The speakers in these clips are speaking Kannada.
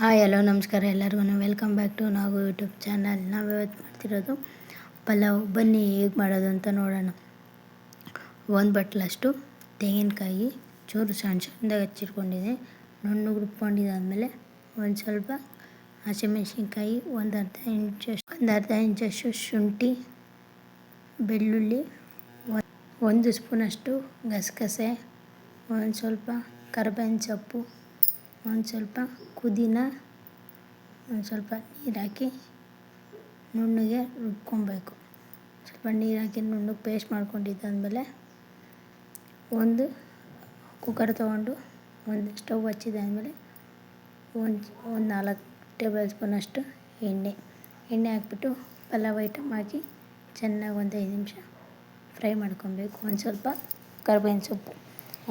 ಹಾಯ್ ಹಲೋ ನಮಸ್ಕಾರ ಎಲ್ಲರಿಗೂ ವೆಲ್ಕಮ್ ಬ್ಯಾಕ್ ಟು ನಾವು ಯೂಟ್ಯೂಬ್ ಚಾನಲ್. ನಾವು ಇವತ್ತು ಮಾಡ್ತಿರೋದು ಪಲಾವ್. ಬನ್ನಿ ಹೇಗೆ ಮಾಡೋದು ಅಂತ ನೋಡೋಣ. ಒಂದು ಬಟ್ಲಷ್ಟು ತೆಂಗಿನಕಾಯಿ ಚೂರು ಸಣ್ಣ ಸಣ್ಣದಾಗಿ ಹಚ್ಚಿಟ್ಕೊಂಡಿದ್ದೆ, ನುಣ್ಣಗೆ ರುಬ್ಕೊಂಡಿದ್ದಾದಮೇಲೆ ಒಂದು ಸ್ವಲ್ಪ ಹಸಿಮೆಣಸಿನ್ಕಾಯಿ, ಒಂದು ಅರ್ಧ ಇಂಚಷ್ಟು ಶುಂಠಿ, ಬೆಳ್ಳುಳ್ಳಿ, ಒಂದು ಸ್ಪೂನಷ್ಟು ಗಸಗಸೆ, ಒಂದು ಸ್ವಲ್ಪ ಕರಿಬೇವಿನ ಸೊಪ್ಪು, ಒಂದು ಸ್ವಲ್ಪ ಪುದೀನ, ಒಂದು ಸ್ವಲ್ಪ ನೀರು ಹಾಕಿ ನುಣ್ಣಗೆ ರುಬ್ಕೊಬೇಕು. ಸ್ವಲ್ಪ ನೀರು ಹಾಕಿ ನುಣ್ಣಗೆ ಪೇಸ್ಟ್ ಮಾಡ್ಕೊಂಡಿದ್ದಾದಮೇಲೆ ಒಂದು ಕುಕ್ಕರ್ ತೊಗೊಂಡು ಒಂದು ಸ್ಟವ್ ಹಚ್ಚಿದಾದಮೇಲೆ ಒಂದು 4 ಟೇಬಲ್ ಸ್ಪೂನಷ್ಟು ಎಣ್ಣೆ ಹಾಕ್ಬಿಟ್ಟು ಪಲಾವ್ ಐಟಮ್ ಹಾಕಿ ಚೆನ್ನಾಗಿ ಒಂದು 5 ನಿಮಿಷ ಫ್ರೈ ಮಾಡ್ಕೊಬೇಕು. ಒಂದು ಸ್ವಲ್ಪ ಕರಿಬೇವಿನ ಸೊಪ್ಪು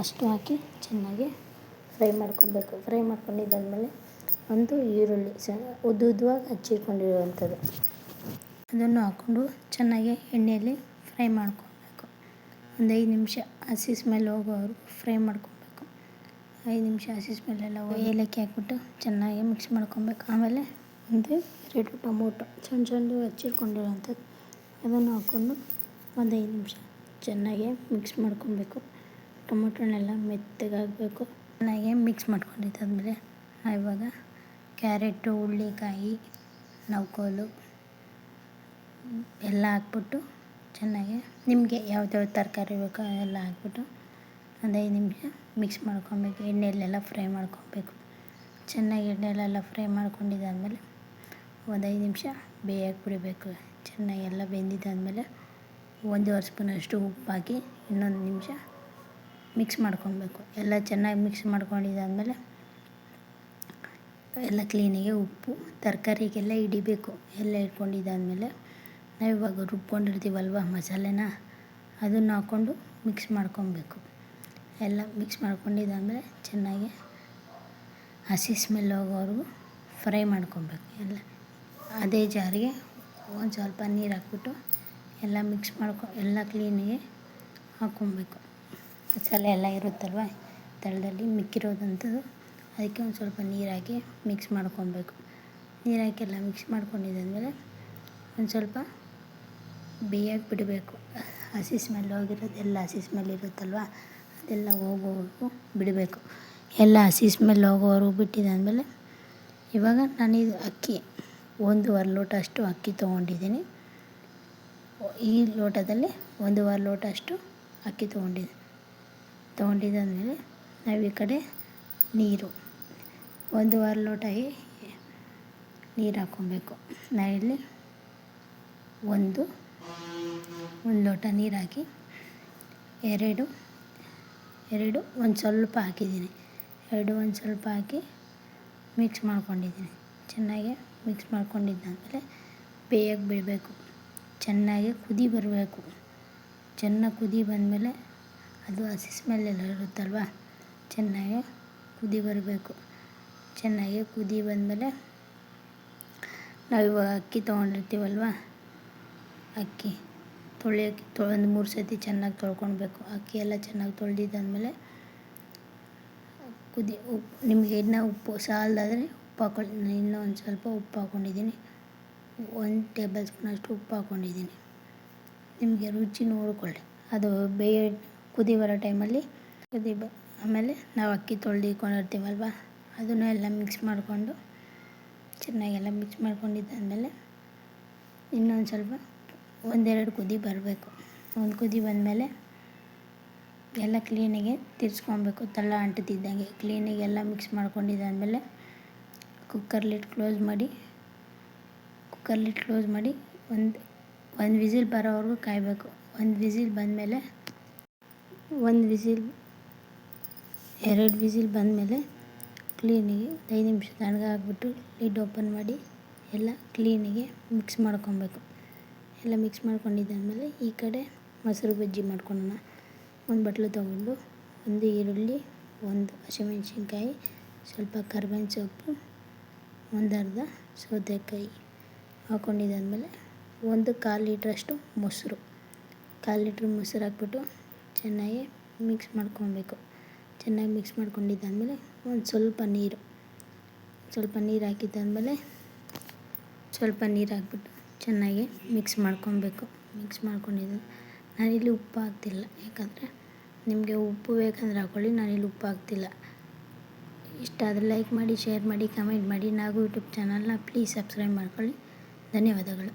ಅಷ್ಟು ಹಾಕಿ ಚೆನ್ನಾಗಿ ಫ್ರೈ ಮಾಡ್ಕೊಬೇಕು. ಫ್ರೈ ಮಾಡ್ಕೊಂಡಿದ್ದಾದಮೇಲೆ ಒಂದು ಈರುಳ್ಳಿ ಉದ್ದುದ್ದವಾಗಿ ಹಚ್ಚಿಟ್ಕೊಂಡಿರುವಂಥದ್ದು ಅದನ್ನು ಹಾಕ್ಕೊಂಡು ಚೆನ್ನಾಗಿ ಎಣ್ಣೆಯಲ್ಲಿ ಫ್ರೈ ಮಾಡ್ಕೊಬೇಕು. ಒಂದು 5 ನಿಮಿಷ ಹಸಿ ಸ್ಮೆಲ್ ಹೋಗೋವರೆಗೂ ಫ್ರೈ ಮಾಡ್ಕೊಬೇಕು. 5 ನಿಮಿಷ ಹಸಿ ಸ್ಮೆಲ್ಲೆಲ್ಲ ಏಲಕ್ಕಿ ಹಾಕ್ಬಿಟ್ಟು ಚೆನ್ನಾಗಿ ಮಿಕ್ಸ್ ಮಾಡ್ಕೊಬೇಕು. ಆಮೇಲೆ ಒಂದು 2 ಟೊಮೊಟೊ ಸಣ್ಣದು ಹಚ್ಚಿಟ್ಕೊಂಡಿರೋವಂಥದ್ದು ಅದನ್ನು ಹಾಕ್ಕೊಂಡು ಒಂದು 5 ನಿಮಿಷ ಚೆನ್ನಾಗಿ ಮಿಕ್ಸ್ ಮಾಡ್ಕೊಬೇಕು. ಟೊಮೊಟೊನೆಲ್ಲ ಮೆತ್ತಗಾಗಬೇಕು. ಚೆನ್ನಾಗಿ ಮಿಕ್ಸ್ ಮಾಡ್ಕೊಂಡಿದ್ದಾದಮೇಲೆ ಇವಾಗ ಕ್ಯಾರೆಟು, ಹುರುಳಿಕಾಯಿ, ನವಕೋಲು ಎಲ್ಲ ಹಾಕ್ಬಿಟ್ಟು ಚೆನ್ನಾಗಿ ನಿಮಗೆ ಯಾವ್ಯಾವ ತರಕಾರಿ ಬೇಕೋ ಎಲ್ಲ ಹಾಕ್ಬಿಟ್ಟು ಒಂದು 5 ನಿಮಿಷ ಮಿಕ್ಸ್ ಮಾಡ್ಕೊಬೇಕು. ಎಣ್ಣೆಯಲ್ಲೆಲ್ಲ ಫ್ರೈ ಮಾಡ್ಕೊಬೇಕು. ಚೆನ್ನಾಗಿ ಎಣ್ಣೆಯಲ್ಲೆಲ್ಲ ಫ್ರೈ ಮಾಡ್ಕೊಂಡಿದ್ದಾದಮೇಲೆ ಒಂದು 5 ನಿಮಿಷ ಬೇಯಕ್ಕೆ ಬಿಡಬೇಕು. ಚೆನ್ನಾಗಿ ಎಲ್ಲ ಬೆಂದಿದ್ದಾದಮೇಲೆ 1 ಸ್ಪೂನಷ್ಟು ಉಪ್ಪು ಹಾಕಿ ಇನ್ನೊಂದು ನಿಮಿಷ ಮಿಕ್ಸ್ ಮಾಡ್ಕೊಬೇಕು. ಎಲ್ಲ ಚೆನ್ನಾಗಿ ಮಿಕ್ಸ್ ಮಾಡ್ಕೊಂಡಿದ್ದಾದಮೇಲೆ ಎಲ್ಲ ಕ್ಲೀನಿಗೆ ಉಪ್ಪು ತರಕಾರಿಗೆಲ್ಲ ಹಿಡಿಬೇಕು. ಎಲ್ಲ ಇಟ್ಕೊಂಡಿದ್ದಾದಮೇಲೆ ನಾವು ಇವಾಗ ರುಬ್ಕೊಂಡಿರ್ತೀವಲ್ವ ಮಸಾಲೆನ ಅದನ್ನು ಹಾಕ್ಕೊಂಡು ಮಿಕ್ಸ್ ಮಾಡ್ಕೊಬೇಕು. ಎಲ್ಲ ಮಿಕ್ಸ್ ಮಾಡ್ಕೊಂಡಿದ್ದಾದಮೇಲೆ ಚೆನ್ನಾಗಿ ಹಸಿ ಸ್ಮೆಲ್ ಹೋಗೋವರೆಗೂ ಫ್ರೈ ಮಾಡ್ಕೊಬೇಕು. ಎಲ್ಲ ಅದೇ ಜಾರಿಗೆ ಒಂದು ಸ್ವಲ್ಪ ನೀರು ಹಾಕ್ಬಿಟ್ಟು ಎಲ್ಲ ಮಿಕ್ಸ್ ಎಲ್ಲ ಕ್ಲೀನಿಗೆ ಹಾಕ್ಕೊಬೇಕು. ಮಸಾಲೆ ಎಲ್ಲ ಇರುತ್ತಲ್ವ ತಳದಲ್ಲಿ ಮಿಕ್ಕಿರೋದಂಥದ್ದು, ಅದಕ್ಕೆ ಒಂದು ಸ್ವಲ್ಪ ನೀರು ಹಾಕಿ ಮಿಕ್ಸ್ ಮಾಡ್ಕೊಬೇಕು. ನೀರು ಹಾಕಿ ಎಲ್ಲ ಮಿಕ್ಸ್ ಮಾಡ್ಕೊಂಡಿದ್ದಾದಮೇಲೆ ಒಂದು ಸ್ವಲ್ಪ ಬೇಯಕ್ಕೆ ಬಿಡಬೇಕು. ಹಸಿ ಸ್ಮೆಲ್ ಹೋಗಿರೋದೆಲ್ಲ ಹಸಿ ಸ್ಮೆಲ್ ಇರುತ್ತಲ್ವ ಅದೆಲ್ಲ ಹೋಗೋವರೆಗೂ ಬಿಡಬೇಕು. ಎಲ್ಲ ಹಸಿ ಸ್ಮೆಲ್ ಹೋಗೋವರೆಗೂ ಬಿಟ್ಟಿದ್ದಾದಮೇಲೆ ಇವಾಗ ನಾನಿದು ಅಕ್ಕಿ 1.5 ಲೋಟ ಅಷ್ಟು ಅಕ್ಕಿ ತೊಗೊಂಡಿದ್ದೀನಿ. ಈ ಲೋಟದಲ್ಲಿ 1.5 ಲೋಟ ಅಷ್ಟು ಅಕ್ಕಿ ತೊಗೊಂಡಿದ್ದಾದಮೇಲೆ ನಾವು ಈ ಕಡೆ ನೀರು 1.5 ಲೋಟ ನೀರು ಹಾಕ್ಕೊಬೇಕು. ನಾನಿಲ್ಲಿ ಒಂದು ಲೋಟ ನೀರು ಹಾಕಿ ಎರಡು ಒಂದು ಸ್ವಲ್ಪ ಹಾಕಿದ್ದೀನಿ. ಒಂದು ಸ್ವಲ್ಪ ಹಾಕಿ ಮಿಕ್ಸ್ ಮಾಡ್ಕೊಂಡಿದ್ದೀನಿ. ಚೆನ್ನಾಗಿ ಮಿಕ್ಸ್ ಮಾಡ್ಕೊಂಡಿದ್ದಾದಮೇಲೆ ಬೇಯಕ್ಕೆ ಬಿಡಬೇಕು. ಚೆನ್ನಾಗಿ ಕುದಿ ಬರಬೇಕು. ಚೆನ್ನಾಗಿ ಕುದಿ ಬಂದಮೇಲೆ ಅದು ಹಸಿ ಸ್ಮೆಲ್ಲೆಲ್ಲ ಇರುತ್ತಲ್ವ ಚೆನ್ನಾಗಿ ಕುದಿ ಬರಬೇಕು. ಚೆನ್ನಾಗಿ ಕುದಿ ಬಂದಮೇಲೆ ನಾವಿವಾಗ ಅಕ್ಕಿ ತೊಗೊಂಡಿರ್ತೀವಲ್ವ ಅಕ್ಕಿ ಒಂದು 3 ಸತಿ ಚೆನ್ನಾಗಿ ತೊಳ್ಕೊಳ್ಬೇಕು. ಅಕ್ಕಿ ಎಲ್ಲ ಚೆನ್ನಾಗಿ ತೊಳೆದಿದ್ದಾದಮೇಲೆ ಉಪ್ಪು ನಿಮಗೆ ಇನ್ನೂ ಉಪ್ಪು ಸಾಲದಾದರೆ ಉಪ್ಪು ಹಾಕ್ಕೊಳ್ಳಿ. ನಾನು ಇನ್ನೂ ಒಂದು ಸ್ವಲ್ಪ ಉಪ್ಪು ಹಾಕ್ಕೊಂಡಿದ್ದೀನಿ. 1 ಟೇಬಲ್ ಸ್ಪೂನಷ್ಟು ಉಪ್ಪು ಹಾಕ್ಕೊಂಡಿದ್ದೀನಿ. ನಿಮಗೆ ರುಚಿ ನೋಡಿಕೊಳ್ಳಿ. ಅದು ಕುದಿ ಬರೋ ಟೈಮಲ್ಲಿ ಆಮೇಲೆ ನಾವು ಅಕ್ಕಿ ತೊಳೆದಿಟ್ಕೊಂಡಿರ್ತೀವಲ್ವ ಅದನ್ನು ಎಲ್ಲ ಮಿಕ್ಸ್ ಮಾಡಿಕೊಂಡು ಚೆನ್ನಾಗೆಲ್ಲ ಮಿಕ್ಸ್ ಮಾಡ್ಕೊಂಡಿದ್ದಾದಮೇಲೆ ಇನ್ನೊಂದು ಸ್ವಲ್ಪ 1-2 ಕುದಿ ಬರಬೇಕು. ಒಂದು ಕುದಿ ಬಂದಮೇಲೆ ಎಲ್ಲ ಕ್ಲೀನಿಗೆ ತಿರ್ಸ್ಕೊಬೇಕು. ತಳ ಅಂಟುತ್ತಿದ್ದಂಗೆ ಕ್ಲೀನಿಗೆ ಎಲ್ಲ ಮಿಕ್ಸ್ ಮಾಡ್ಕೊಂಡಿದ್ದಾದಮೇಲೆ ಕುಕ್ಕರ್ ಲಿಡ್ ಕ್ಲೋಸ್ ಮಾಡಿ ಒಂದು ವಿಸಿಲ್ ಬರೋವರೆಗೂ ಕಾಯಬೇಕು. ಒಂದು ವಿಸಿಲ್ ಬಂದಮೇಲೆ 2 ವಿಸಿಲ್ ಬಂದಮೇಲೆ ಕ್ಲೀನಿಗೆ 5 ನಿಮಿಷ ತಣ್ಣಗೆ ಹಾಕ್ಬಿಟ್ಟು ಲಿಡ್ ಓಪನ್ ಮಾಡಿ ಎಲ್ಲ ಕ್ಲೀನಿಗೆ ಮಿಕ್ಸ್ ಮಾಡ್ಕೊಬೇಕು. ಎಲ್ಲ ಮಿಕ್ಸ್ ಮಾಡ್ಕೊಂಡಿದ್ದಾದಮೇಲೆ ಈ ಕಡೆ ಮೊಸರು ಬಜ್ಜಿ ಮಾಡ್ಕೊಳ್ಳೋಣ. ಒಂದು ಬಟ್ಲು ತೊಗೊಂಡು ಒಂದು ಈರುಳ್ಳಿ, ಒಂದು ಹಸಿಮೆಣಸಿನ್ಕಾಯಿ, ಸ್ವಲ್ಪ ಕರಿಬೇವಿನ ಸೊಪ್ಪು, ಒಂದು ಅರ್ಧ ಸೌತೆಕಾಯಿ ಹಾಕ್ಕೊಂಡಿದ್ದಾದಮೇಲೆ 1/4 ಲೀಟ್ರಷ್ಟು ಮೊಸರು ಹಾಕ್ಬಿಟ್ಟು ಚೆನ್ನಾಗಿ ಮಿಕ್ಸ್ ಮಾಡ್ಕೊಬೇಕು. ಚೆನ್ನಾಗಿ ಮಿಕ್ಸ್ ಮಾಡ್ಕೊಂಡಿದ್ದಾದಮೇಲೆ ಒಂದು ಸ್ವಲ್ಪ ನೀರು ಸ್ವಲ್ಪ ನೀರು ಹಾಕಿದ್ದಾದಮೇಲೆ ಸ್ವಲ್ಪ ನೀರು ಹಾಕ್ಬಿಟ್ಟು ಚೆನ್ನಾಗಿ ಮಿಕ್ಸ್ ಮಾಡ್ಕೊಬೇಕು. ಮಿಕ್ಸ್ ಮಾಡ್ಕೊಂಡಿದ್ದು ನಾನಿಲ್ಲಿ ಉಪ್ಪು ಹಾಕ್ತಿಲ್ಲ, ಯಾಕಂದರೆ ನಿಮಗೆ ಉಪ್ಪು ಬೇಕಂದ್ರೆ ಹಾಕ್ಕೊಳ್ಳಿ, ನಾನಿಲ್ಲಿ ಉಪ್ಪು ಹಾಕ್ತಿಲ್ಲ. ಇಷ್ಟ ಆದರೆ ಲೈಕ್ ಮಾಡಿ, ಶೇರ್ ಮಾಡಿ, ಕಮೆಂಟ್ ಮಾಡಿ. ನಾಗು ಯೂಟ್ಯೂಬ್ ಚಾನಲ್ನ ಪ್ಲೀಸ್ ಸಬ್ಸ್ಕ್ರೈಬ್ ಮಾಡ್ಕೊಳ್ಳಿ. ಧನ್ಯವಾದಗಳು.